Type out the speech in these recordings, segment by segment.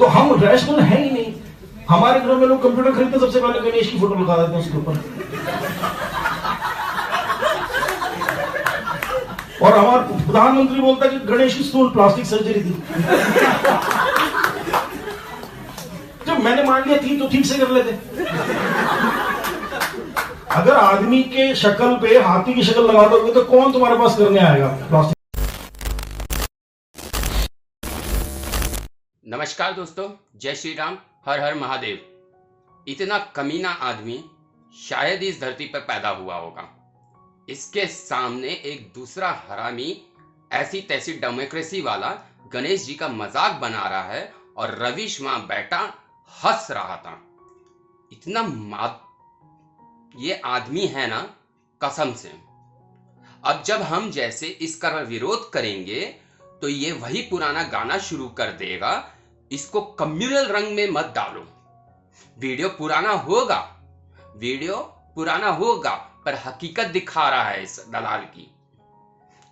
तो हम रैशनल है ही नहीं। हमारे घर में लोग कंप्यूटर खरीदते सबसे पहले गणेश की फोटो लगा देते हैं उसके ऊपर, और हमारा प्रधानमंत्री बोलता है कि गणेश की स्टूल प्लास्टिक सर्जरी थी। जब मैंने मान लिया थी तो ठीक से कर लेते। अगर आदमी के शक्ल पे हाथी की शक्ल लगा दोगे तो कौन तुम्हारे पास करने आएगा प्लास्टिक। नमस्कार दोस्तों, जय श्री राम, हर हर महादेव। इतना कमीना आदमी शायद इस धरती पर पैदा हुआ होगा। इसके सामने एक दूसरा हरामी ऐसी तैसी डेमोक्रेसी वाला गणेश जी का मजाक बना रहा है और रविश वहां बैठा हंस रहा था। इतना ये आदमी है ना, कसम से। अब जब हम जैसे इसका विरोध करेंगे तो ये वही पुराना गाना शुरू कर देगा, इसको कम्युनल रंग में मत डालो। वीडियो पुराना होगा पर हकीकत दिखा रहा है इस दलाल की।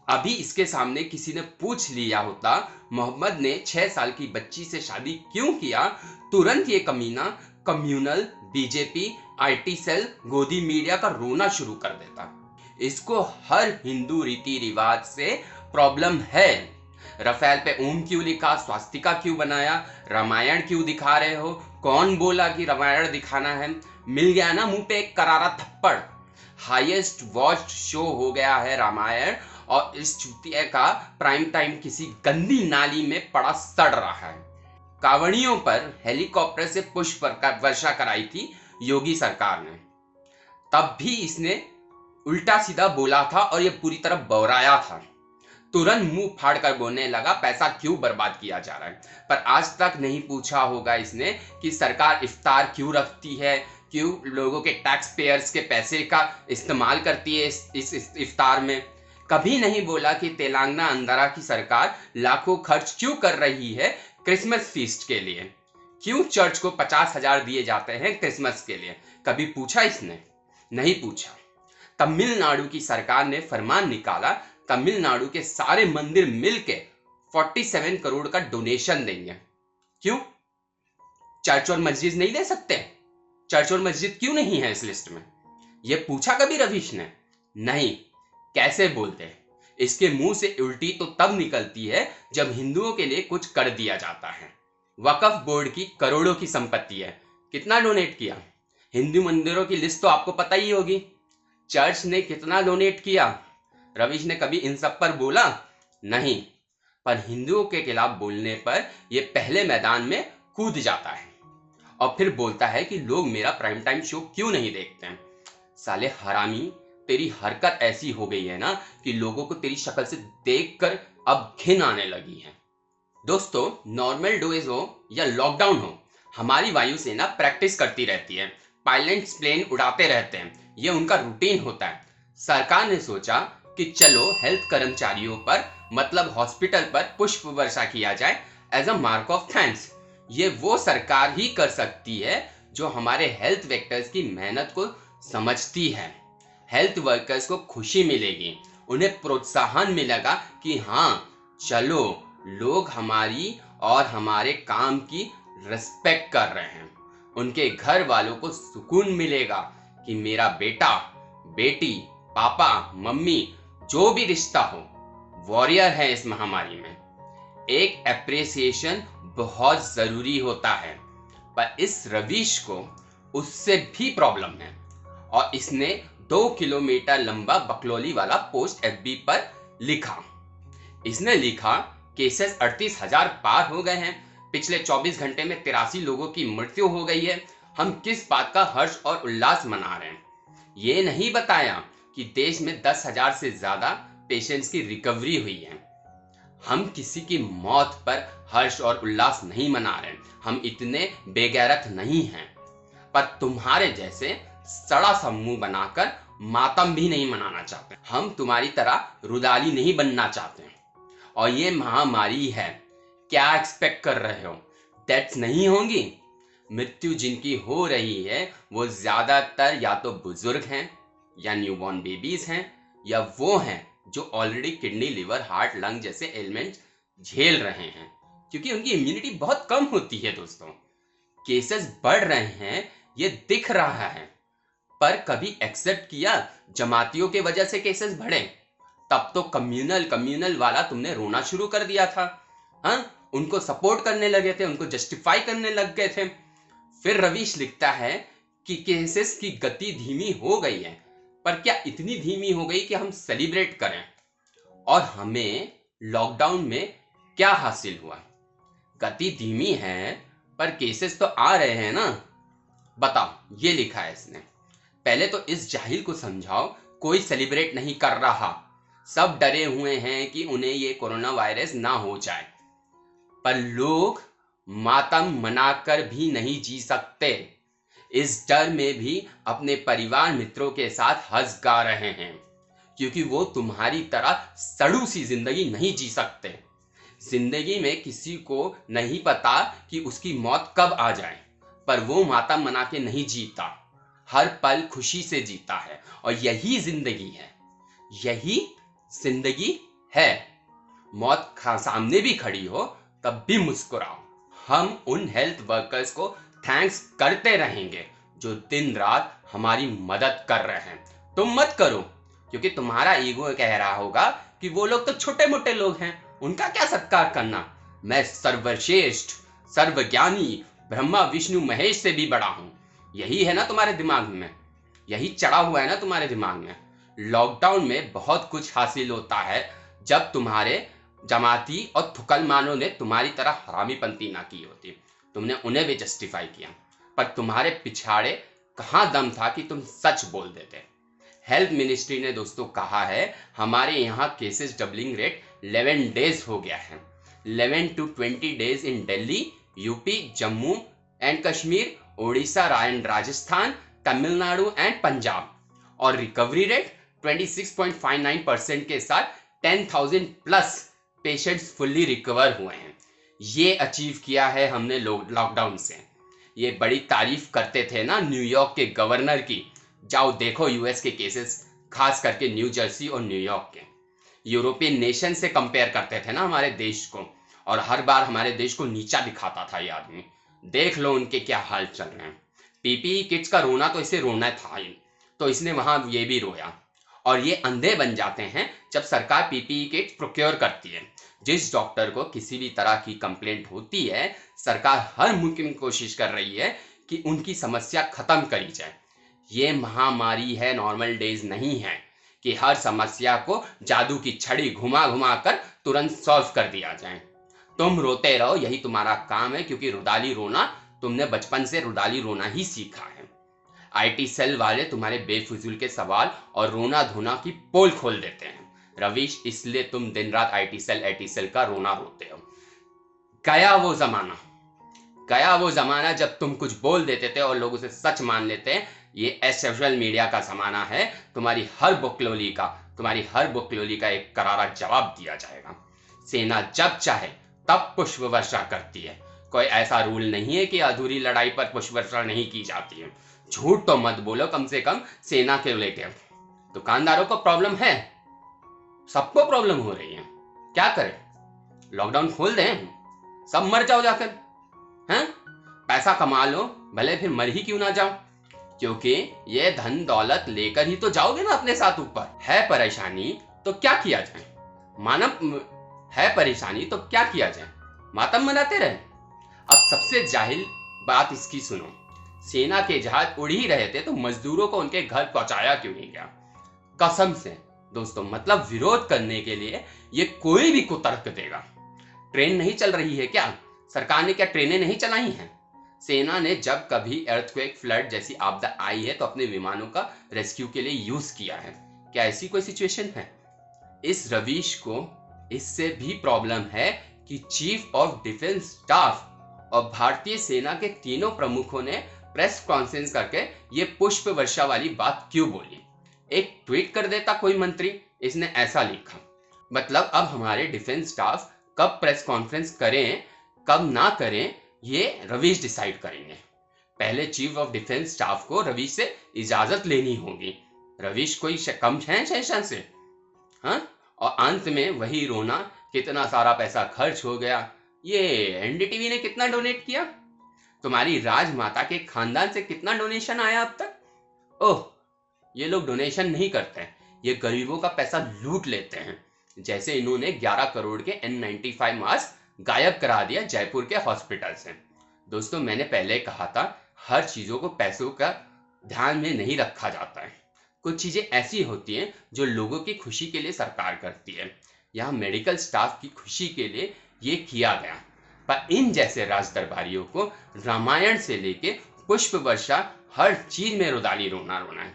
अभी इसके सामने किसी ने पूछ लिया होता मोहम्मद ने 6 साल की बच्ची से शादी क्यों किया, तुरंत ये कमीना कम्युनल, बीजेपी, आईटी सेल, गोदी मीडिया का रोना शुरू कर देता। इसको हर हिंदू रीति रिवाज से प्रॉब्लम है। रफेल पे ओम क्यों लिखा, स्वास्तिका क्यों बनाया, रामायण क्यों दिखा रहे हो, कौन बोला कि रामायण दिखाना है। मिल गया ना मुंह पे एक करारा थप्पड़। हाईएस्ट वॉच्ड शो हो गया है रामायण, और इस चुतिया का प्राइम टाइम किसी गंदी नाली में पड़ा सड़ रहा है। कांवड़ियों पर हेलीकॉप्टर से पुष्प वर्षा कराई थी योगी सरकार ने, तब भी इसने उल्टा सीधा बोला था और ये पूरी तरह बौराया था। तुरंत मुंह फाड़ कर बोलने लगा पैसा क्यों बर्बाद किया जा रहा है। पर आज तक नहीं पूछा होगा इसने कि सरकार इफ्तार क्यों रखती है, क्यों लोगों के टैक्स पेयर्स के पैसे का इस्तेमाल करती है इस इफ्तार में। कभी नहीं बोला कि तेलंगाना आंध्रा की सरकार लाखों खर्च क्यों कर रही है क्रिसमस फीस्ट के लिए, क्यों चर्च को 50,000 दिए जाते हैं क्रिसमस के लिए। कभी पूछा इसने? नहीं पूछा। तमिलनाडु की सरकार ने फरमान निकाला, तमिलनाडु के सारे मंदिर मिलके 47 करोड़ का डोनेशन देंगे। क्यों? चर्च और मस्जिद नहीं दे सकते? चर्च और मस्जिद क्यों नहीं है इस लिस्ट में? यह पूछा कभी रविश ने? नहीं। कैसे बोलते? इसके मुंह से उल्टी तो तब निकलती है जब हिंदुओं के लिए कुछ कर दिया जाता है। वक्फ बोर्ड की करोड़ों की संपत्ति है, कितना डोनेट किया? हिंदू मंदिरों की लिस्ट तो आपको पता ही होगी। चर्च ने कितना डोनेट किया? रविश ने कभी इन सब पर बोला? नहीं। पर हिंदुओं के खिलाफ बोलने पर यह पहले मैदान में कूद जाता है और फिर बोलता है कि लोग मेरा प्राइम टाइम शो क्यों नहीं देखते हैं। साले हरामी, तेरी हरकत ऐसी हो गई है ना कि लोगों को तेरी शक्ल से देखकर अब घिन आने लगी है। दोस्तों, नॉर्मल डेज हो या लॉकडाउन हो, हमारी वायुसेना प्रैक्टिस करती रहती है। पायलट्स प्लेन उड़ाते रहते हैं, यह उनका रूटीन होता है। सरकार ने सोचा कि चलो हेल्थ कर्मचारियों पर, मतलब हॉस्पिटल पर पुष्प वर्षा किया जाए as a mark of thanks. ये वो सरकार ही कर सकती है जो हमारे हेल्थ वेक्टर्स की मेहनत को समझती है। हेल्थ वर्कर्स को खुशी मिलेगी, उन्हें प्रोत्साहन मिलेगा कि हाँ चलो, लोग हमारी और हमारे काम की रिस्पेक्ट कर रहे हैं। उनके घर वालों को सुकून मिलेगा कि मेरा बेटा, बेटी, पापा, मम्मी, जो भी रिश्ता हो, वॉरियर है इस महामारी में। एक एप्रिसिएशन बहुत जरूरी होता है। पर इस रविश को उससे भी प्रॉब्लम है और इसने 2 किलोमीटर लंबा बकलोली वाला पोस्ट एफबी पर लिखा। इसने लिखा, केसेस 38,000 पार हो गए हैं, पिछले 24 घंटे में 83 लोगों की मृत्यु हो गई है। हम किस बात का हर्ष और उल्लास मना रहे हैं? ये नहीं बताया कि देश में 10,000 से ज्यादा पेशेंट्स की रिकवरी हुई है। हम किसी की मौत पर हर्ष और उल्लास नहीं मना रहे, हम इतने बेगैरत नहीं हैं। पर तुम्हारे जैसे सड़ा सा मुंह बनाकर मातम भी नहीं मनाना चाहते। हम तुम्हारी तरह रुदाली नहीं बनना चाहते। और ये महामारी है, क्या एक्सपेक्ट कर रहे हो? डेथ्स नहीं होंगी? मृत्यु जिनकी हो रही है वो ज्यादातर या तो बुजुर्ग हैं, या न्यूबॉर्न बेबीज हैं, या वो हैं जो already kidney, liver, heart, lung जैसे एलिमेंट झेल रहे हैं। क्योंकि उनकी इम्यूनिटी बहुत कम होती है दोस्तों। केसेस बढ़ रहे हैं, ये दिख रहा है, पर कभी एक्सेप्ट किया जमातियों के वजह से केसेस बढ़े? तब तो कम्युनल वाला तुमने रोना शुरू कर दिया था। हाँ, उनको सपोर्ट करने लगे थे, उनको जस्टिफाई करने लग गए थे। फिर रवीश लिखता है कि केसेस की गति धीमी हो गई है, पर क्या इतनी धीमी हो गई कि हम सेलिब्रेट करें? और हमें लॉकडाउन में क्या हासिल हुआ? गति धीमी है पर केसेस तो आ रहे हैं ना। बताओ, ये लिखा है इसने। पहले तो इस जाहिल को समझाओ, कोई सेलिब्रेट नहीं कर रहा, सब डरे हुए हैं कि उन्हें ये कोरोना वायरस ना हो जाए, पर लोग मातम मनाकर भी नहीं जी सकते। इस डर में भी अपने परिवार मित्रों के साथ हंस गा रहे हैं, क्योंकि वो तुम्हारी तरह सड़ू सी जिंदगी नहीं जी सकते। जिंदगी में किसी को नहीं पता कि उसकी मौत कब आ जाए, पर वो मातम मना के नहीं जीता, हर पल खुशी से जीता है। और यही जिंदगी है, यही जिंदगी है। मौत सामने भी खड़ी हो तब भी मुस्कुराओ। हम उन हेल्थ वर्कर्स को थैंक्स करते रहेंगे जो दिन रात हमारी मदद कर रहे हैं। तुम मत करो, क्योंकि तुम्हारा ईगो कह रहा होगा कि वो लोग तो छोटे मोटे लोग हैं, उनका क्या सत्कार करना। मैं सर्वश्रेष्ठ, सर्वज्ञानी, ब्रह्मा विष्णु महेश से भी बड़ा हूं। यही है ना तुम्हारे दिमाग में, यही चढ़ा हुआ है ना तुम्हारे दिमाग में। लॉकडाउन में बहुत कुछ हासिल होता है जब तुम्हारे जमाती और थुकलमानों ने तुम्हारी तरह हरामीपंती ना की होती। तुमने उन्हें भी जस्टिफाई किया, पर तुम्हारे पिछाड़े कहाँ दम था कि तुम सच बोल देते। हेल्थ मिनिस्ट्री ने दोस्तों कहा है, हमारे यहाँ केसेस डबलिंग रेट 11 डेज हो गया है। 11 to 20 days in Delhi, UP, Jammu and Kashmir, Odisha and Rajasthan, Tamil Nadu and Punjab. और रिकवरी रेट 26.59% के साथ 10,000 प्लस पेशेंट्स फुल्ली रिकवर हुए हैं। ये अचीव किया है हमने लॉकडाउन से। ये बड़ी तारीफ करते थे ना न्यूयॉर्क के गवर्नर की। जाओ देखो यूएस के केसेस, खास करके न्यू जर्सी और न्यूयॉर्क के। यूरोपियन नेशन से कंपेयर करते थे ना हमारे देश को, और हर बार हमारे देश को नीचा दिखाता था ये आदमी। देख लो उनके क्या हाल चल रहे हैं। पीपीई किट्स का रोना तो इसे रोना था ही, तो इसने वहां ये भी रोया। और ये अंधे बन जाते हैं जब सरकार पीपीई किट प्रोक्योर करती है। जिस डॉक्टर को किसी भी तरह की कंप्लेंट होती है, सरकार हर मुमकिन कोशिश कर रही है कि उनकी समस्या खत्म करी जाए। ये महामारी है, नॉर्मल डेज नहीं है कि हर समस्या को जादू की छड़ी घुमा घुमा कर तुरंत सॉल्व कर दिया जाए। तुम रोते रहो, यही तुम्हारा काम है, क्योंकि रुदाली रोना तुमने बचपन से रुदाली रोना ही सीखा है। आईटी सेल वाले तुम्हारे बेफिजूल के सवाल और रोना धोना की पोल खोल देते हैं रवीश, इसलिए तुम दिन रात आईटी सेल का रोना रोते हो। गया वो जमाना जब तुम कुछ बोल देते थे और लोग उसे सच मान लेते हैं। ये सोशल मीडिया का जमाना है। तुम्हारी हर बकलोली का एक करारा जवाब दिया जाएगा। सेना जब चाहे तब पुष्प वर्षा करती है। कोई ऐसा रूल नहीं है कि अधूरी लड़ाई पर पुष्प वर्षा नहीं की जाती है। झूठ तो मत बोलो कम से कम सेना के लेकर। दुकानदारों को प्रॉब्लम है, सबको प्रॉब्लम हो रही है, क्या करें? लॉकडाउन खोल दें, सब मर जाओ जाकर, हैं? पैसा कमा लो, भले फिर मर ही क्यों ना जाओ, क्योंकि ये धन दौलत लेकर ही तो जाओगे ना अपने साथ ऊपर। है परेशानी तो क्या किया जाए? मातम मनाते रहे। अब सबसे जाहिल बात इसकी सुनो। सेना के जहाज उड़ ही रहे थे तो मजदूरों को उनके घर पहुंचाया क्यों नहीं गया? कसम से दोस्तों, मतलब विरोध करने के लिए ये कोई भी कुतर्क देगा। ट्रेन नहीं चल रही है क्या? सरकार ने क्या ट्रेनें नहीं चलाई हैं? सेना ने जब कभी अर्थक्वेक, फ्लड जैसी आपदा आई है तो अपने विमानों का रेस्क्यू के लिए यूज किया है। क्या ऐसी कोई सिचुएशन है? इस रवीश को इससे भी प्रॉब्लम है कि चीफ ऑफ डिफेंस स्टाफ और भारतीय सेना के तीनों प्रमुखों ने प्रेस कॉन्फ्रेंस करके ये पुष्प वर्षा वाली बात क्यों बोली। एक ट्वीट कर देता कोई मंत्री, इसने ऐसा लिखा, मतलब अब हमारे डिफेंस स्टाफ कब प्रेस कॉन्फ्रेंस करें कब ना करें ये रवीश डिसाइड करेंगे। पहले चीफ ऑफ डिफेंस स्टाफ को रवीश से इजाजत लेनी होगी। रवीश कोई कम है सेशन से? हाँ, और अंत में वही रोना, कितना सारा पैसा खर्च हो गया, ये एनडीटीवी ने कितना डोनेट किया? तुम्हारी राजमाता के खानदान से कितना डोनेशन आया अब तक? ओह, ये लोग डोनेशन नहीं करते, ये गरीबों का पैसा लूट लेते हैं। जैसे इन्होंने 11 करोड़ के N95 मास्क गायब करा दिया जयपुर के हॉस्पिटल से। दोस्तों, मैंने पहले कहा था, हर चीजों को पैसों का ध्यान में नहीं रखा जाता है। कुछ चीजें ऐसी होती हैं जो लोगों की खुशी के लिए सरकार करती है। यहाँ मेडिकल स्टाफ की खुशी के लिए ये किया गया, पर इन जैसे राज दरबारियों को रामायण से लेके पुष्प वर्षा हर चीज में रुदाली रोना रोना है।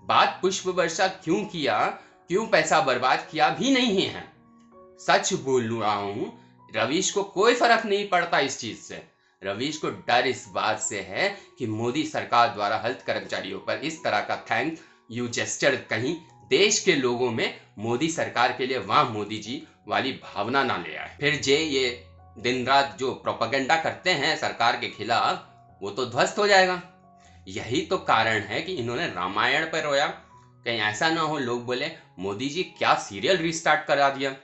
बात पुष्प वर्षा क्यों किया, क्यों पैसा बर्बाद किया भी नहीं है। सच बोल रहा हूं, रवीश को कोई फर्क नहीं पड़ता इस चीज से। रवीश को डर इस बात से है कि मोदी सरकार द्वारा हेल्थ कर्मचारियों पर इस तरह का थैंक यू जेस्चर कहीं देश के लोगों में मोदी सरकार के लिए वाह मोदी जी वाली भावना ना ले आए। फिर ये दिन रात जो प्रोपेगेंडा करते हैं सरकार के खिलाफ, वो तो ध्वस्त हो जाएगा। यही तो कारण है कि इन्होंने रामायण पर रोया। कहीं ऐसा ना हो लोग बोले मोदी जी क्या सीरियल रिस्टार्ट करा दिया।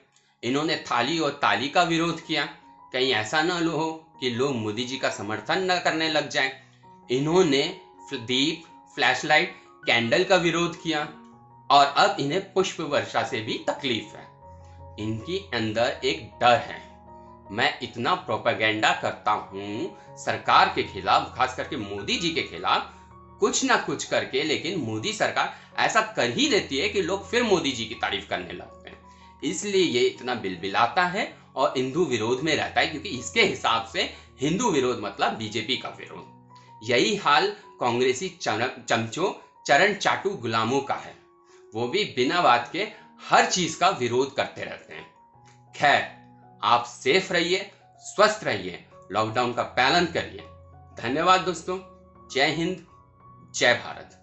इन्होंने थाली और ताली का विरोध किया, कहीं ऐसा ना हो कि लोग मोदी जी का समर्थन न करने लग जाएं। इन्होंने दीप, फ्लैशलाइट, कैंडल का विरोध किया और अब इन्हें पुष्प वर्षा से भी तकलीफ है। इनकी अंदर एक डर है। मैं इतना प्रोपेगेंडा करता हूं सरकार के खिलाफ, खास करके मोदी जी के खिलाफ, कुछ ना कुछ करके, लेकिन मोदी सरकार ऐसा कर ही देती है कि लोग फिर मोदी जी की तारीफ करने लगते हैं। इसलिए ये इतना बिलबिलाता है और हिंदू विरोध में रहता है, क्योंकि इसके हिसाब से हिंदू विरोध मतलब बीजेपी का विरोध। यही हाल कांग्रेसी चमचों, चरण चाटू गुलामों का है। वो भी बिना बात के हर चीज का विरोध करते रहते हैं। खैर, आप सेफ रहिए, स्वस्थ रहिए, लॉकडाउन का पालन करिए। धन्यवाद दोस्तों। जय हिंद, जय भारत।